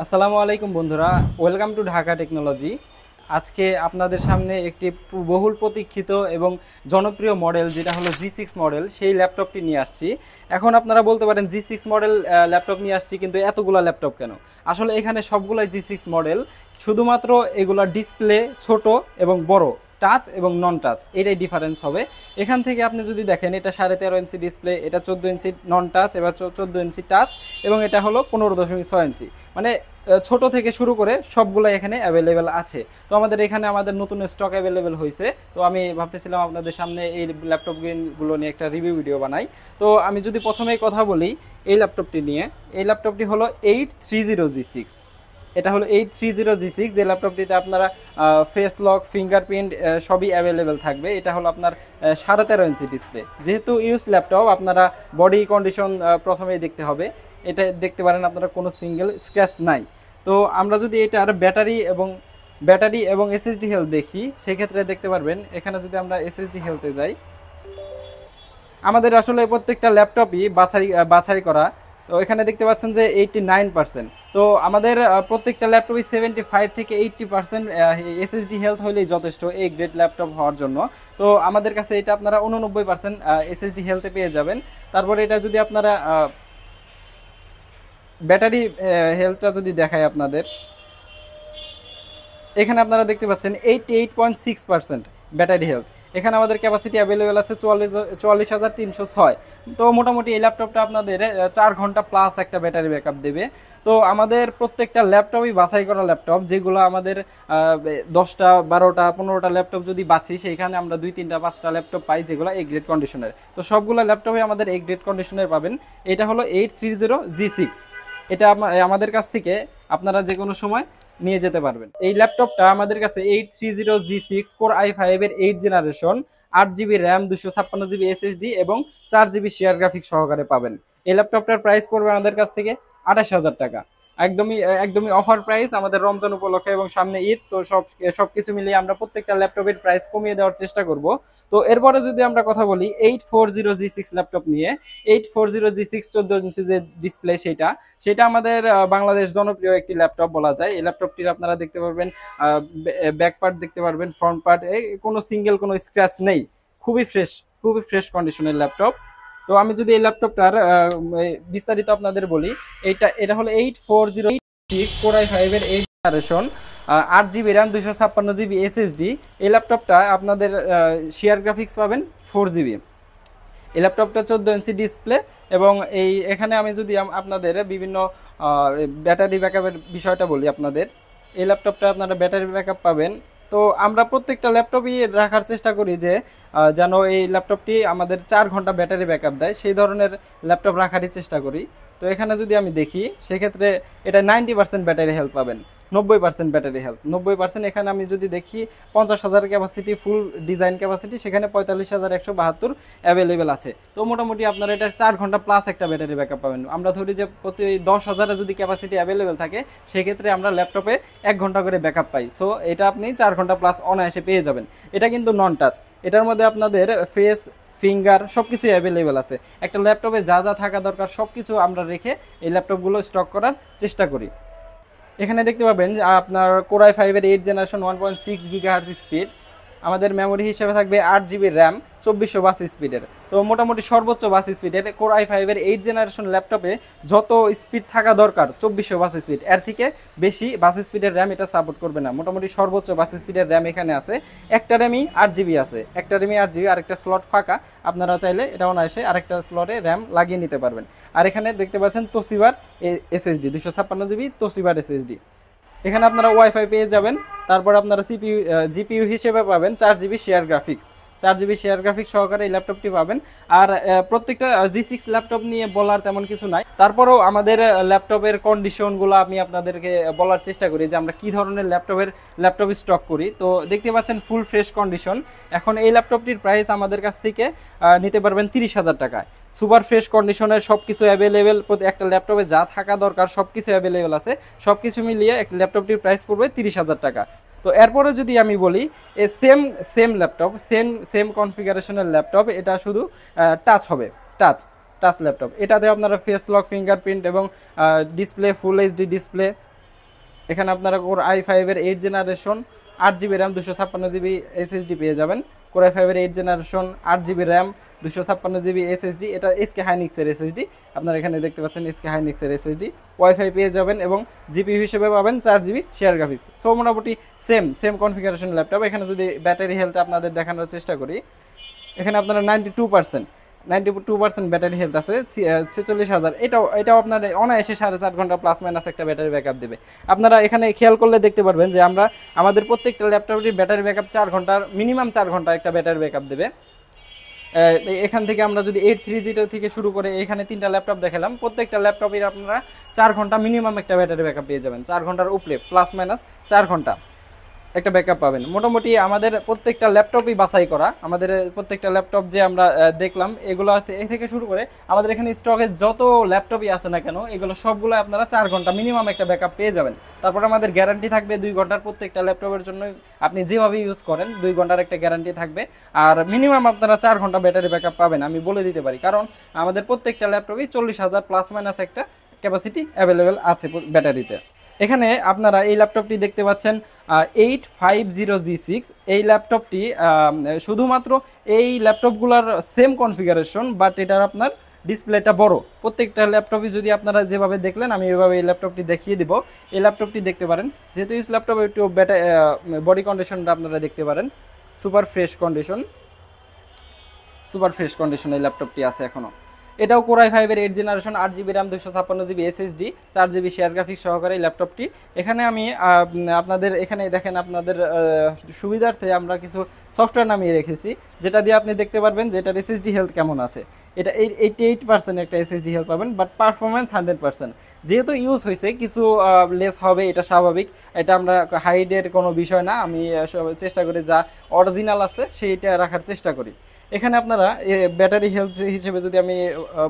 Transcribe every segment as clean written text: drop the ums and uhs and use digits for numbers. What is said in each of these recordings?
আসসালামু আলাইকুম বন্ধুরা, ওয়েলকাম টু ঢাকা টেকনোলজি। আজকে আপনাদের সামনে একটি বহুল প্রতীক্ষিত এবং জনপ্রিয় মডেল যেটা হলো জি6 মডেল, সেই ল্যাপটপটি নিয়ে আসছি। এখন আপনারা বলতে পারেন জি6 মডেল ল্যাপটপ নিয়ে আসছি, কিন্তু এতগুলা ল্যাপটপ কেন? আসলে এখানে সবগুলাই জি6 মডেল, শুধুমাত্র এগুলা ডিসপ্লে ছোট এবং বড়, টাচ এবং নন টাচ, এটাই ডিফারেন্স হবে। এখান থেকে আপনি যদি দেখেন, এটা 13.5 ইঞ্চি ডিসপ্লে, এটা 14 ইঞ্চি নন টাচ, এবার 14 ইঞ্চি টাচ, এবং এটা হলো 15.6 ইঞ্চি। মানে ছোট থেকে শুরু করে সবগুলো এখানে অ্যাভেলেবেল আছে। তো আমাদের এখানে আমাদের নতুন স্টক অ্যাভেলেবেল হয়েছে। তো আমি ভাবতেছিলাম আপনাদের সামনে এই ল্যাপটপগুলো নিয়ে একটা রিভিউ ভিডিও বানাই। তো আমি যদি প্রথমেই কথা বলি এই ল্যাপটপটি নিয়ে, এই ল্যাপটপটি হলো 830G6। এটা হলো 830G6, যে ল্যাপটপটিতে আপনারা ফেস লক, ফিঙ্গারপ্রিন্ট সবই অ্যাভেলেবেল থাকবে। এটা হলো আপনার 13.5 ইঞ্চি ডিসপ্লে। যেহেতু ইউজ ল্যাপটপ, আপনারা বডি কন্ডিশন প্রথমেই দেখতে হবে। এটা দেখতে পারেন আপনারা কোনো সিঙ্গেল স্ক্র্যাচ নাই। তো আমরা যদি এটার ব্যাটারি এবং এসএসডি হেলথ দেখি, সেক্ষেত্রে দেখতে পারবেন এখানে যদি আমরা এসএসডি হেলথে যাই, আমাদের আসলে প্রত্যেকটা ল্যাপটপই বাছাই করা। তো এখানে দেখতে পাচ্ছেন যে 89%। তো আমাদের প্রত্যেকটা ল্যাপটপই 75 থেকে 80% এসএসডি হেলথ হলেই যথেষ্ট এই গ্রেড ল্যাপটপ হওয়ার জন্য। তো আমাদের কাছে এটা আপনারা 89% এসএসডি হেলথে পেয়ে যাবেন। তারপরে এটা যদি আপনারা ব্যাটারি হেলথটা যদি দেখায় আপনাদের, এখানে আপনারা দেখতে পাচ্ছেন 88.6% ব্যাটারি হেলথ। এখানে আমাদের ক্যাপাসিটি অ্যাভেলেবেল আছে 44,306। তো মোটামুটি এই ল্যাপটপটা আপনাদের 4 ঘন্টা প্লাস একটা ব্যাটারি ব্যাকআপ দেবে। তো আমাদের প্রত্যেকটা ল্যাপটপই বাছাই করা ল্যাপটপ, যেগুলো আমাদের 10টা 12টা 15টা ল্যাপটপ যদি বাছি, সেইখানে আমরা 2 3টা 5টা ল্যাপটপ পাই যেগুলো এই গ্রেড কন্ডিশনের। তো সবগুলো ল্যাপটপই আমাদের এই গ্রেড কন্ডিশনের পাবেন। এটা হলো 830G6। এটা আমাদের কাছ থেকে আপনারা যে কোনো সময় নিয়ে যেতে পারবেন। এই ল্যাপটপটা আমাদের কাছে 830G6 কোর i5 এর 8 generation, 8 GB RAM, 256 GB SSD এবং 4 জিবি শেয়ার গ্রাফিক্স সহকারে পাবেন। এই ল্যাপটপটার প্রাইস পড়বে আমাদের কাছ থেকে 28,000 টাকা। একদমই একদমই অফার প্রাইস আমাদের রমজান উপলক্ষে এবং সামনে ঈদ। তো সবকিছু মিলিয়ে আমরা প্রত্যেকটা ল্যাপটপের প্রাইস কমিয়ে দেওয়ার চেষ্টা করব। তো এরপরে যদি আমরা কথা বলি 840G6 ল্যাপটপ নিয়ে, 840G6 14 ইঞ্চি যে ডিসপ্লে, সেটা আমাদের বাংলাদেশ জনপ্রিয় একটি ল্যাপটপ বলা যায়। এই ল্যাপটপটির আপনারা দেখতে পারবেন ব্যাক পার্ট দেখতে পারবেন, ফ্রন্ট পার্ট কোনো স্ক্র্যাচ নেই। খুবই ফ্রেশ, খুবই ফ্রেশ কন্ডিশনের ল্যাপটপ। তো আমি যদি এই ল্যাপটপটার বিস্তারিত আপনাদের বলি, এটা হলো 840G6 কোর i5 এর 8 generation, 8 GB RAM, 256 GB SSD. এই ল্যাপটপটা আপনাদের শেয়ার গ্রাফিক্স পাবেন 4 জিবি। এই ল্যাপটপটা 14 ইঞ্চি ডিসপ্লে। এবং এখানে আমি যদি আপনাদের বিভিন্ন ব্যাটারি ব্যাকআপের বিষয়টা বলি আপনাদের, এই ল্যাপটপটা আপনারা ব্যাটারি ব্যাকআপ পাবেন। তো আমরা প্রত্যেকটা ল্যাপটপই রাখার চেষ্টা করি যে যেন এই ল্যাপটপটি আমাদের 4 ঘন্টা ব্যাটারি ব্যাকআপ দেয়, সেই ধরনের ল্যাপটপ রাখারই চেষ্টা করি। তো এখানে যদি আমি দেখি, সেক্ষেত্রে এটা 90% ব্যাটারি হেলথ পাবেন, 90% ব্যাটারি হেলথ, 90%। এখানে আমি যদি দেখি 50,000 ক্যাপাসিটি, ফুল ডিজাইন ক্যাপাসিটি, সেখানে 45,172 অ্যাভেলেবেল আছে। তো মোটামুটি আপনারা এটা 4 ঘন্টা প্লাস একটা ব্যাটারি ব্যাকআপ পাবেন। আমরা ধরি যে প্রতি 10,000 যদি ক্যাপাসিটি অ্যাভেলেবেল থাকে, সেক্ষেত্রে আমরা ল্যাপটপে 1 ঘন্টা করে ব্যাকআপ পাই। সো এটা আপনি 4 ঘন্টা প্লাস অনায়াসে পেয়ে যাবেন। এটা কিন্তু নন টাচ, এটার মধ্যে আপনাদের ফেস, ফিঙ্গার সবকিছু অ্যাভেলেবেল আছে। একটা ল্যাপটপে যা যা থাকা দরকার সবকিছু আমরা রেখে এই ল্যাপটপগুলো স্টক করার চেষ্টা করি। এখানে দেখতে পাবেন যে আপনার কোর i5 এর 8 জেনারেশন, 1.6 গিগাহার্জ স্পিড। আমাদের মেমোরি হিসেবে থাকবে 8 জিবি র্যাম, 2400 বাস স্পিডের। তো মোটামুটি সর্বোচ্চ বাস স্পিডের কোর i5 এর 8 জেনারেশন ল্যাপটপে যত স্পিড থাকা দরকার, 2400 বাস স্পিড, এর থেকে বেশি বাস স্পিডের র্যাম এটা সাপোর্ট করবে না। মোটামুটি সর্বোচ্চ বাস স্পিডের র্যাম এখানে আছে। একটা র্যামই 8 জিবি আছে, একটা র্যামই 8 জিবি, আরেকটা স্লট ফাঁকা। আপনারা চাইলে এটা অনায়াসে আরেকটা স্লটে র্যাম লাগিয়ে নিতে পারবেন। আর এখানে দেখতে পাচ্ছেন তোশিবার এসএসডি, 256 জিবি তোশিবার এসএসডি। এখানে আপনারা ওয়াইফাই পেয়ে যাবেন। তারপর আপনারা জিপিইউ হিসেবে পাবেন 4 GB share graphics, 4 GB share graphics সহকারে এই ল্যাপটপটি পাবেন। আর প্রত্যেকটা জি6 ল্যাপটপ নিয়ে বলার তেমন কিছু নাই। তারপরেও আমাদের ল্যাপটপের কন্ডিশনগুলো আমি আপনাদেরকে বলার চেষ্টা করি যে আমরা কী ধরনের ল্যাপটপ স্টক করি। তো দেখতে পাচ্ছেন ফুল ফ্রেশ কন্ডিশন। এখন এই ল্যাপটপটির প্রাইস আমাদের কাছ থেকে নিতে পারবেন 30,000 টাকায়। সুপার ফ্রেশ কন্ডিশনের সব কিছু অ্যাভেলেবেল, একটা ল্যাপটপে যা থাকা দরকার সব কিছু অ্যাভেলেবেল আছে। সব কিছু মিলিয়ে এক ল্যাপটপটির প্রাইস পড়বে 30,000 টাকা। তো এরপরে যদি আমি বলি, সেম ল্যাপটপ, সেম কনফিগারেশনের ল্যাপটপ, এটা শুধু টাচ হবে, টাচ ল্যাপটপ। এটাতে আপনারা ফেস লক, ফিঙ্গারপ্রিন্ট এবং ডিসপ্লে, ফুল এইচডি ডিসপ্লে, এখানে আপনারা কোর i5-এর 8 generation 8GB RAM 256GB SSD পেয়ে যাবেন। কোর i5-এর 8 generation 8GB RAM 256GB SSD, এটা এসকে হাইনিক্সের SSD। আপনারা এখানে দেখতে পাচ্ছেন এসকে হাইনিক্সের SSD। ওয়াইফাই পেয়ে যাবেন এবং জিপিইউ হিসেবে পাবেন 4GB শেয়ার গ্রাফিক্স। সো মোটামুটি সেম কনফিগারেশন ল্যাপটপ। এখানে যদি ব্যাটারি হেলথ আপনাদের দেখানোর চেষ্টা করি, এখানে আপনারা 92% ব্যাটারি হেলথ আছে, 46,000। এটাও আপনার অনায়াসে 4.5 ঘন্টা প্লাস মাইনাস একটা ব্যাটারি ব্যাকআপ দেবে। আপনারা এখানে খেয়াল করলে দেখতে পারবেন যে আমাদের প্রত্যেকটা ল্যাপটপের ব্যাটারি ব্যাকআপ 4 ঘন্টার মিনিমাম 4 ঘন্টা একটা ব্যাটারি ব্যাকআপ দেবে। এখান থেকে আমরা যদি 830 থেকে শুরু করে এখানে 3টা ল্যাপটপ দেখালাম, প্রত্যেকটা ল্যাপটপের আপনারা 4 ঘন্টা মিনিমাম একটা ব্যাটারি ব্যাকআপ পেয়ে যাবেন। 4 ঘন্টার উপরে প্লাস মাইনাস 4 ঘন্টা একটা ব্যাকআপ পাবেন। মোটামুটি আমাদের প্রত্যেকটা ল্যাপটপই বাছাই করা, আমাদের প্রত্যেকটা ল্যাপটপ যে আমরা দেখলাম এগুলো থেকে শুরু করে আমাদের এখানে স্টকে যত ল্যাপটপই আছে না কেন, এগুলো সবগুলো আপনারা 4 ঘন্টা মিনিমাম একটা ব্যাকআপ পেয়ে যাবেন। তারপর আমাদের গ্যারান্টি থাকবে 2 ঘন্টার, প্রত্যেকটা ল্যাপটপের জন্য আপনি যেভাবে ইউজ করেন 2 ঘন্টার একটা গ্যারান্টি থাকবে। আর মিনিমাম আপনারা 4 ঘন্টা ব্যাটারি ব্যাকআপ পাবেন, আমি বলে দিতে পারি, কারণ আমাদের প্রত্যেকটা ল্যাপটপই 40,000 প্লাস মাইনাস একটা ক্যাপাসিটি অ্যাভেলেবেল আছে ব্যাটারিতে। এখানে আপনারা এই ল্যাপটপটি দেখতে পাচ্ছেন 850G6। এই ল্যাপটপটি শুধুমাত্র এই ল্যাপটপগুলোর সেম কনফিগারেশন, বাট এটার আপনার ডিসপ্লেটা বড়। প্রত্যেকটা ল্যাপটপই যদি আপনারা যেভাবে দেখলেন আমি এভাবে এই ল্যাপটপটি দেখিয়ে দিব। এই ল্যাপটপটি দেখতে পারেন, যেহেতু এই ল্যাপটপ একটু বডি কন্ডিশনটা আপনারা দেখতে পারেন সুপার ফ্রেশ কন্ডিশন এই ল্যাপটপটি আছে এখনও। এটাও কোর i5-এর 8 generation 8GB RAM 256GB SSD 4GB share graphics সহকারে এই ল্যাপটপটি। এখানে আমি আপনাদের এখানে দেখেন আপনাদের সুবিধার্থে আমরা কিছু সফটওয়্যার নামিয়ে রেখেছি, যেটা দিয়ে আপনি দেখতে পারবেন যে এটার SSD হেলথ কেমন আছে। এটা 88% একটা SSD হেলথ পাবেন, বাট পারফরমেন্স 100%। যেহেতু ইউজ হয়েছে কিছু লেস হবে, এটা স্বাভাবিক, এটা আমরা হাইডের কোনো বিষয় না। আমি চেষ্টা করি যা অরিজিনাল আছে সেইটা রাখার চেষ্টা করি। এখানে আপনারা ব্যাটারি হেলথ হিসেবে যদি আমি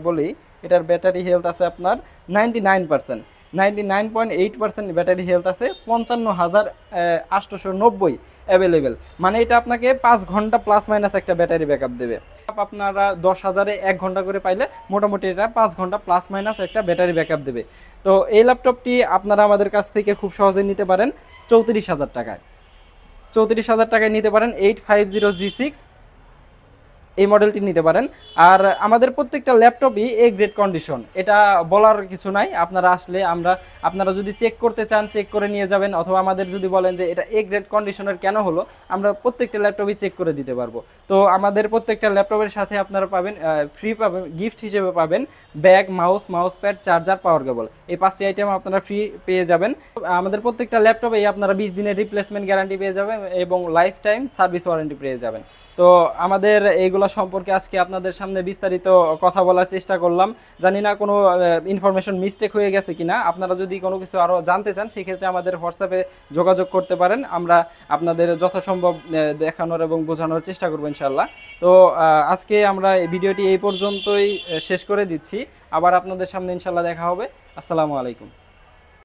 বলি, এটার ব্যাটারি হেলথ আছে আপনার 99.8% ব্যাটারি হেলথ আছে, 55,890 অ্যাভেলেবেল। মানে এটা আপনাকে 5 ঘন্টা প্লাস মাইনাস একটা ব্যাটারি ব্যাকআপ দেবে। আপনারা 10,000-এ 1 ঘন্টা করে পাইলে মোটামুটি এটা 5 ঘন্টা প্লাস মাইনাস একটা ব্যাটারি ব্যাকআপ দেবে। তো এই ল্যাপটপটি আপনারা আমাদের কাছ থেকে খুব সহজে নিতে পারেন 34,000 টাকায়। 34,000 টাকায় নিতে পারেন 850G6 এই মডেলটি নিতে পারেন। আর আমাদের প্রত্যেকটা ল্যাপটপই এ গ্রেড কন্ডিশন, এটা বলার কিছু নাই। আপনারা আসলে আপনারা যদি চেক করতে চান চেক করে নিয়ে যাবেন, অথবা আমাদের যদি বলেন যে এটা এ গ্রেড কন্ডিশনের কেন হলো, আমরা প্রত্যেকটা ল্যাপটপই চেক করে দিতে পারবো। তো আমাদের প্রত্যেকটা ল্যাপটপের সাথে আপনারা পাবেন ফ্রি পাবেন, গিফট হিসেবে পাবেন ব্যাগ, মাউস প্যাড, চার্জার, পাওয়ার কেবল। এই 5টি আইটেম আপনারা ফ্রি পেয়ে যাবেন। আমাদের প্রত্যেকটা ল্যাপটপেই আপনারা 20 দিনের রিপ্লেসমেন্ট গ্যারান্টি পেয়ে যাবেন এবং লাইফ টাইম সার্ভিস ওয়ারেন্টি পেয়ে যাবেন। তো আমাদের এইগুলো সম্পর্কে আজকে আপনাদের সামনে বিস্তারিত কথা বলার চেষ্টা করলাম। জানি না কোনো ইনফরমেশন মিস্টেক হয়ে গেছে কিনা। আপনারা যদি কোনো কিছু আরও জানতে চান সেক্ষেত্রে আমাদের হোয়াটসঅ্যাপে যোগাযোগ করতে পারেন, আমরা আপনাদের যথাসম্ভব দেখানোর এবং বোঝানোর চেষ্টা করবো ইনশাল্লাহ। তো আজকে আমরা এই ভিডিওটি এই পর্যন্তই শেষ করে দিচ্ছি। আবার আপনাদের সামনে ইনশাল্লাহ দেখা হবে। আসসালামু আলাইকুম।